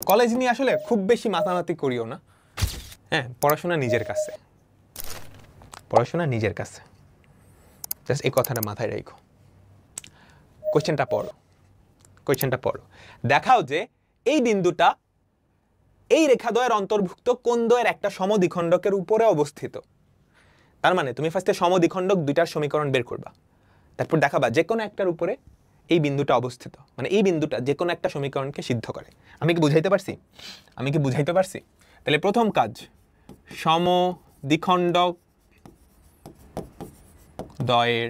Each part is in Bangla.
কলেজ নিয়ে আসলে খুব বেশি মাতামাতি করিও না, হ্যাঁ, পড়াশোনা নিজের কাছে, পড়াশোনা নিজের কাছে, জাস্ট এই কথাটা মাথায় রাখো। কোয়েশ্চেনটা পড়ো, কোয়েশ্চেনটা পড়ো, দেখাও যে এই বিন্দুটা এই রেখাদ্বয়ের অন্তর্ভুক্ত কোন দ্বয়ের একটা সমদ্বিখণ্ডকের উপরে অবস্থিত। তার মানে তুমি ফার্স্টে সমদ্বিখণ্ডক দুইটার সমীকরণ বের করবা, তারপর দেখাবা যে কোনো একটার উপরে এই বিন্দুটা অবস্থিত, মানে এই বিন্দুটা যে কোনো একটা সমীকরণকে সিদ্ধ করে। আমি কি বুঝাইতে পারছি? আমি কি বুঝাইতে পারছি? তাহলে প্রথম কাজ, সমদ্বিখণ্ডক দ্বয়ের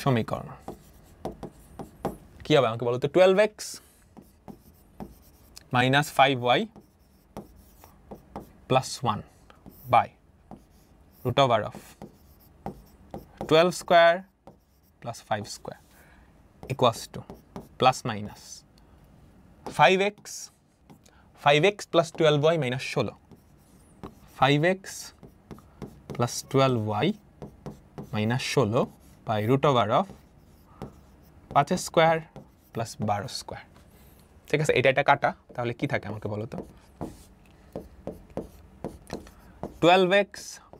সমীকরণ কি হবে আমাকে বলো তো? 12x minus 5y plus 1 by root over of 12 square plus 5 square equals to plus minus 5x plus 12y minus 16, 5x plus 12y minus 16 by root over of 5 square plus 12 square। ঠিক আছে, এটা কাটা, তাহলে কি থাকে আমাকে বলো তো? 12x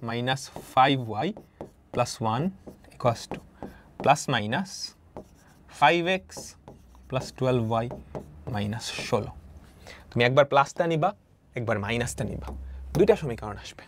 minus 5y plus 1 equals to plus minus 5x plus 12y minus 16। তুমি একবার প্লাসটা নিবা, একবার মাইনাসটা নিবা, দুইটা সমীকরণ আসবে।